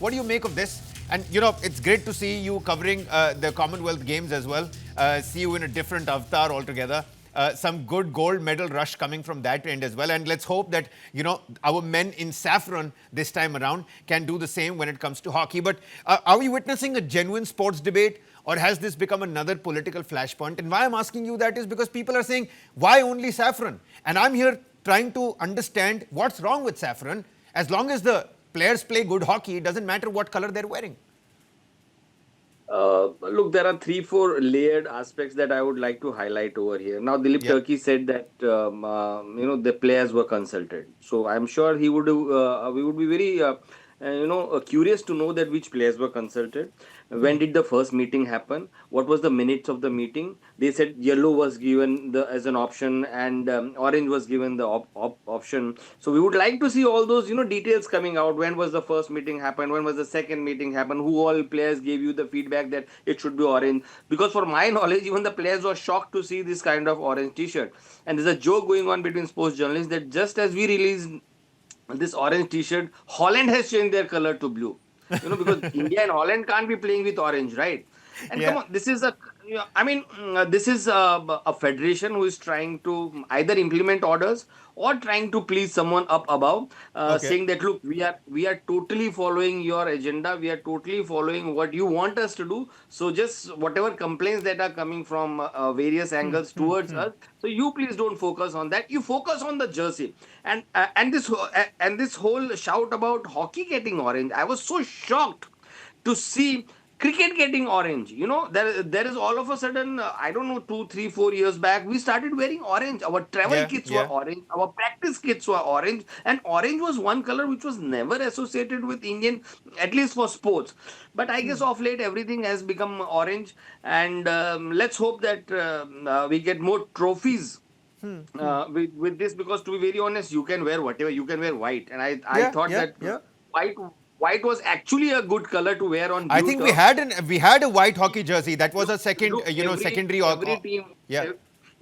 What do you make of this? And, it's great to see you covering the Commonwealth Games as well. See you in a different avatar altogether. Some good gold medal rush coming from that end as well. And let's hope that, our men in Saffron this time around can do the same when it comes to hockey. But are we witnessing a genuine sports debate, or has this become another political flashpoint? And why I'm asking you that is because people are saying, why only Saffron? And I'm here trying to understand what's wrong with Saffron. As long as the players play good hockey, it doesn't matter what color they're wearing. Look, there are 3-4 layered aspects that I would like to highlight over here. Now, Dilip Turkey said that the players were consulted. So I'm sure we would be very curious to know that which players were consulted. When did the first meeting happen? What was the minutes of the meeting? They said yellow was given as an option, and orange was given the option. So we would like to see all those details coming out. When was the first meeting happen? When was the second meeting happen? Who all players gave you the feedback that it should be orange? Because for my knowledge, even the players were shocked to see this kind of orange T-shirt. And there's a joke going on between sports journalists that just as we released this orange T-shirt, Holland has changed their color to blue. Because India and Holland can't be playing with orange, right? And come on, this is this is a federation who is trying to either implement orders or trying to please someone up above, saying that, look, we are totally following your agenda, we are totally following what you want us to do. So just whatever complaints that are coming from various angles towards us, so you please don't focus on that. You focus on the jersey. And this whole shout about hockey getting orange, I was so shocked to see cricket getting orange. There is all of a sudden, I don't know, 2, 3, 4 years back, we started wearing orange. Our travel kits were orange. Our practice kits were orange. And orange was one color which was never associated with Indian, at least for sports. But I guess of late, everything has become orange. And let's hope that we get more trophies with this, because to be very honest, you can wear whatever. You can wear white. And I thought that white was actually a good color to wear on blue. I think we had a white hockey jersey. That was a secondary.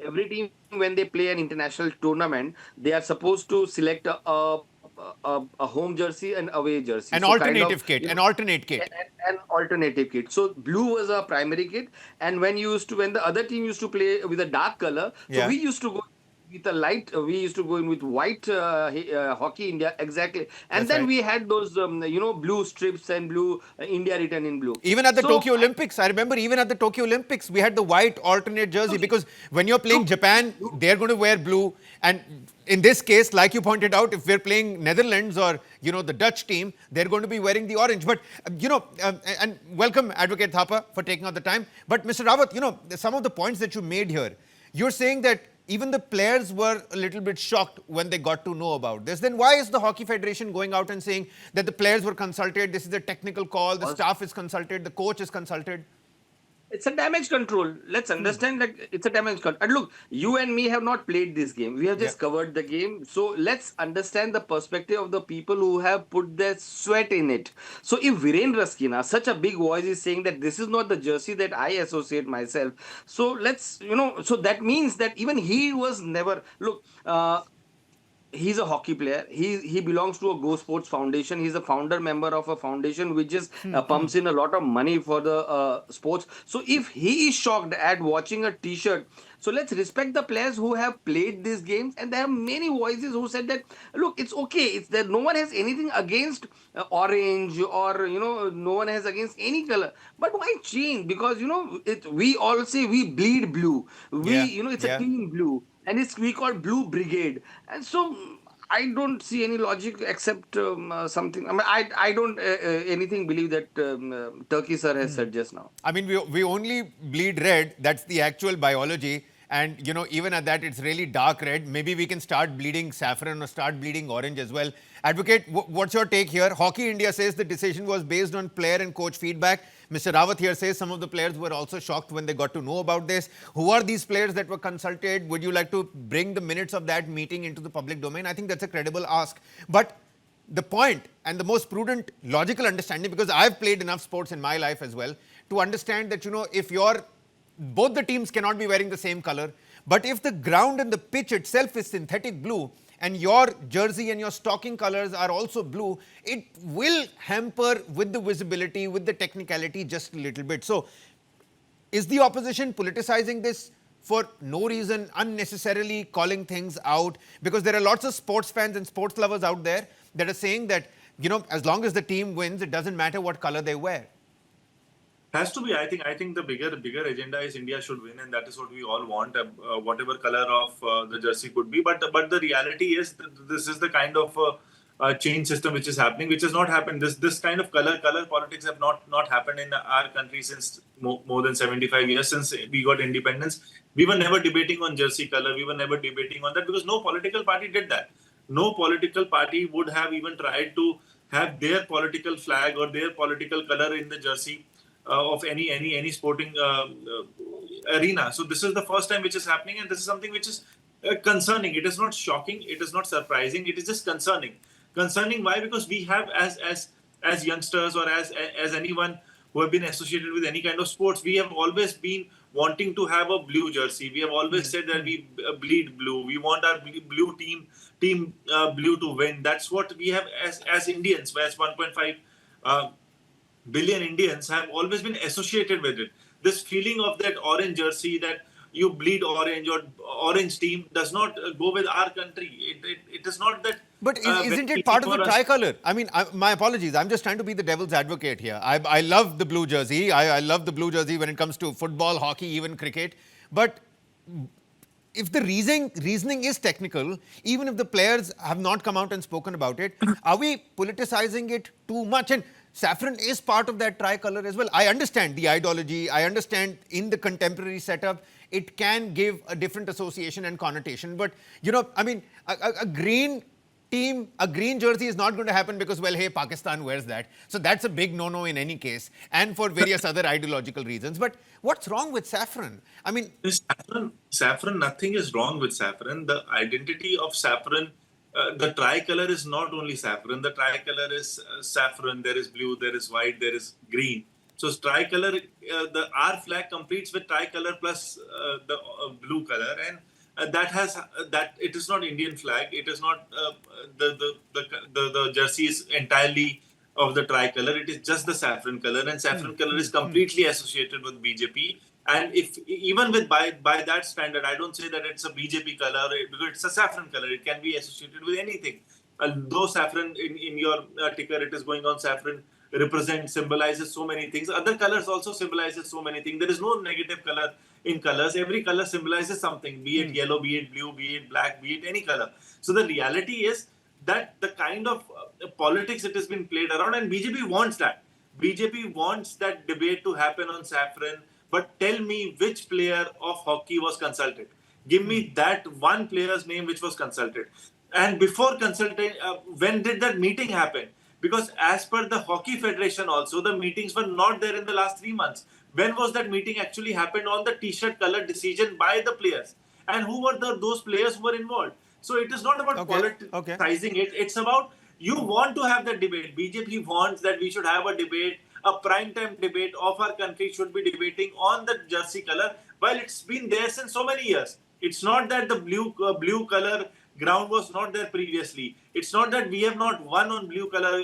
Every team, when they play an international tournament, they are supposed to select a home jersey and away jersey. An alternative kit. An alternate kit. An alternative kit. So blue was a primary kit, and when the other team used to play with a dark color, so we used to go with a light, we used to go in with white hockey India, exactly. And then we had those, blue strips and blue India written in blue. Even at the Tokyo Olympics, I remember even at the Tokyo Olympics, we had the white alternate jersey, because when you're playing Japan, they're going to wear blue. And in this case, like you pointed out, if we're playing Netherlands or, the Dutch team, they're going to be wearing the orange. But, and welcome, Advocate Thapa, for taking out the time. But Mr. Rawat, some of the points that you made here, you're saying that even the players were a little bit shocked when they got to know about this. Then why is the Hockey Federation going out and saying that the players were consulted, this is a technical call, the staff is consulted, the coach is consulted? It's a damage control. Let's understand that it's a damage control. And look, you and me have not played this game. We have just covered the game. So let's understand the perspective of the people who have put their sweat in it. So if Viren Rasquinha, such a big voice, is saying that this is not the jersey that I associate myself. So let's, so that means that even he was never, look, he's a hockey player. He belongs to a Go Sports Foundation. He's a founder member of a foundation which just pumps in a lot of money for the sports. So if he is shocked at watching a T-shirt, so let's respect the players who have played these games. And there are many voices who said that, look, it's okay. It's that no one has anything against orange, or no one has against any color. But why change? Because we all say we bleed blue. It's a team blue. And we call Blue Brigade. And so I don't see any logic except something. I mean, I don't anything believe that Turkey sir has said just now. I mean, we only bleed red. That's the actual biology. And, even at that, it's really dark red. Maybe we can start bleeding saffron or start bleeding orange as well. Advocate, what's your take here? Hockey India says the decision was based on player and coach feedback. Mr. Rawat here says some of the players were also shocked when they got to know about this. Who are these players that were consulted? Would you like to bring the minutes of that meeting into the public domain? I think that's a credible ask. But the point and the most prudent, logical understanding, because I've played enough sports in my life as well, to understand that, if both the teams cannot be wearing the same color, but if the ground and the pitch itself is synthetic blue, and your jersey and your stocking colors are also blue, it will hamper with the visibility, with the technicality just a little bit. So is the opposition politicizing this for no reason, unnecessarily calling things out? Because there are lots of sports fans and sports lovers out there that are saying that, as long as the team wins, it doesn't matter what color they wear. Has to be. I think the bigger agenda is India should win, and that is what we all want, whatever color of the jersey could be. But the reality is this is the kind of change system which is happening, which has not happened. This kind of color politics have not happened in our country since more than 75 years, since we got independence. We were never debating on jersey color. We were never debating on that because no political party did that. No political party would have even tried to have their political flag or their political color in the jersey of any sporting arena. So this is the first time which is happening, and this is something which is concerning. It is not shocking. It is not surprising. It is just concerning. Concerning why? Because we have as youngsters or as anyone who have been associated with any kind of sports, we have always been wanting to have a blue jersey. We have always said that we bleed blue. We want our blue team blue to win. That's what we have as Indians, as 1.5 billion Indians have always been associated with it. This feeling of that orange jersey, that you bleed orange or orange team, does not go with our country. It is not that. But isn't it part of the tricolor? I mean, my apologies. I'm just trying to be the devil's advocate here. I love the blue jersey. I love the blue jersey when it comes to football, hockey, even cricket. But if the reasoning is technical, even if the players have not come out and spoken about it, are we politicizing it too much? And Saffron is part of that tricolor as well. I understand the ideology. I understand in the contemporary setup, it can give a different association and connotation. But, I mean, a green team, a green jersey is not going to happen because, well, hey, Pakistan wears that. So that's a big no-no in any case, and for various other ideological reasons. But what's wrong with saffron? I mean, saffron, nothing is wrong with saffron. The identity of saffron, the tricolor is not only saffron. The tricolor is saffron. There is blue, there is white, there is green. So tricolor, our flag completes with tricolor plus the blue color, and that it is not Indian flag. It is not the jersey is entirely of the tricolor. It is just the saffron color, and saffron color is completely associated with BJP. And if even with by that standard, I don't say that it's a BJP color because it's a saffron color. It can be associated with anything. Though saffron in your ticker, it is going on saffron, symbolizes so many things. Other colors also symbolizes so many things. There is no negative color in colors. Every color symbolizes something, be it yellow, be it blue, be it black, be it any color. So the reality is that the kind of politics it has been played around, and BJP wants that. BJP wants that debate to happen on saffron. But tell me which player of hockey was consulted. Give me that one player's name which was consulted. And before consulting, when did that meeting happen? Because as per the Hockey Federation also, the meetings were not there in the last 3 months. When was that meeting actually happened on the t-shirt color decision by the players? And who were those players who were involved? So it is not about politicizing it. It's about you want to have that debate. BJP wants that we should have a debate. A prime time debate of our country should be debating on the jersey color. While it's been there since so many years. It's not that the blue color ground was not there previously. It's not that we have not won on blue color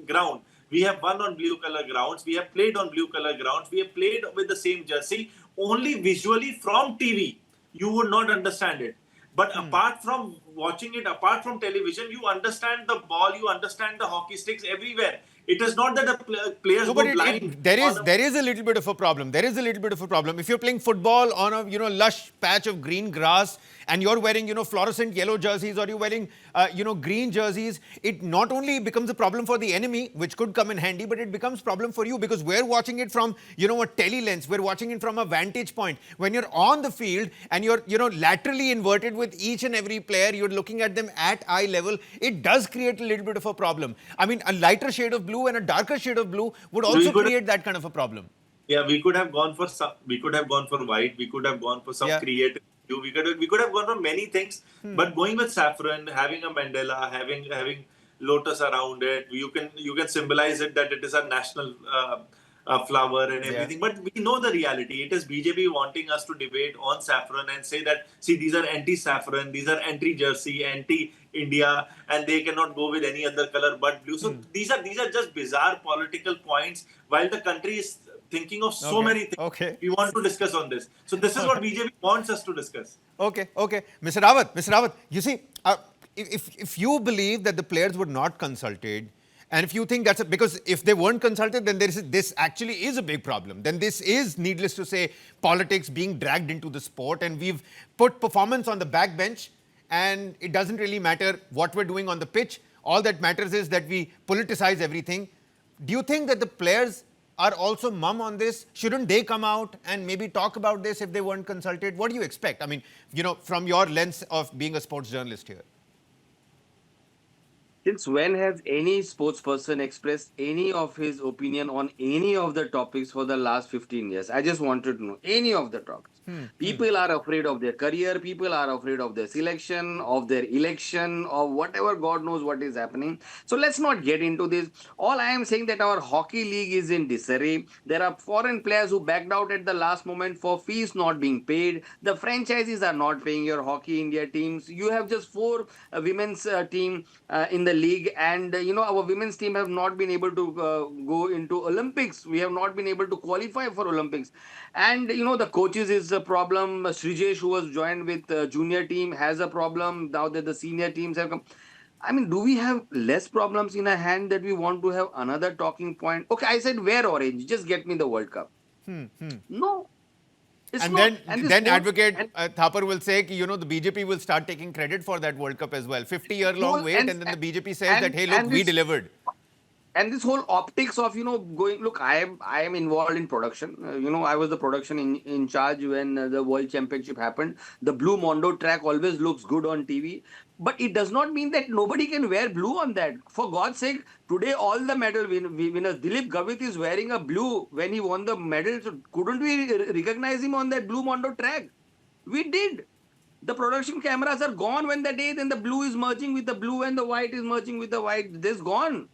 ground. We have won on blue color grounds. We have played on blue color grounds. We have played with the same jersey. Only visually from TV, you would not understand it. But apart from watching it, apart from television, you understand the ball, you understand the hockey sticks everywhere. It is not that the players go blind. There is a little bit of a problem. There is a little bit of a problem. If you're playing football on a lush patch of green grass and you're wearing fluorescent yellow jerseys, or you're wearing green jerseys, it not only becomes a problem for the enemy, which could come in handy, but it becomes a problem for you because we're watching it from a tele lens. We're watching it from a vantage point. When you're on the field and you're laterally inverted with each and every player, you're looking at them at eye level. It does create a little bit of a problem. I mean, a lighter shade of blue and a darker shade of blue would also create that kind of a problem. Yeah, we could have gone for white. We could have gone for some creative. We could have gone for many things, but going with saffron, having a mandala, having lotus around it, you can symbolize it that it is a national flower and Yeah. everything. But we know the reality. It is BJP wanting us to debate on saffron and say that, see, these are anti-saffron, these are anti-jersey, anti-India, and they cannot go with any other color but blue. So these are just bizarre political points while the country is thinking of so Okay. many things. Okay. We want to discuss on this. So this is what BJP wants us to discuss. Okay, okay. Mr. Rawat, you see, if you believe that the players were not consulted, and if you think that's because if they weren't consulted, then this actually is a big problem. Then this is, needless to say, politics being dragged into the sport, and we've put performance on the backbench, and it doesn't really matter what we're doing on the pitch. All that matters is that we politicize everything. Do you think that the players are also mum on this? Shouldn't they come out and maybe talk about this if they weren't consulted? What do you expect? I mean, from your lens of being a sports journalist here. Since when has any sports person expressed any of his opinion on any of the topics for the last 15 years? I just wanted to know any of the topics. People are afraid of their career, people are afraid of their selection, of their election, or whatever, God knows what is happening. So let's not get into this. All I am saying that our hockey league is in disarray. There are foreign players who backed out at the last moment for fees not being paid. The franchises are not paying your Hockey India teams. You have just four women's team in the league, and our women's team have not been able to go into Olympics. We have not been able to qualify for Olympics, and the coaches is a problem. Srijesh, who was joined with junior team, has a problem now that the senior teams have come. I mean, do we have less problems in our hand that we want to have another talking point? Okay, I said wear orange, just get me the World Cup. No, it's And not. then Advocate Thapar will say, the BJP will start taking credit for that World Cup as well. 50-year long wait, and then the BJP says that, hey, look, we delivered. And this whole optics of going, look, I am involved in production. I was the production in charge when the World Championship happened. The blue Mondo track always looks good on TV, but it does not mean that nobody can wear blue on that. For God's sake, today all the medal winners, Dilip Gavit is wearing a blue when he won the medal. So couldn't we recognize him on that blue Mondo track? We did. The production cameras are gone when the day, then the blue is merging with the blue and the white is merging with the white. This gone.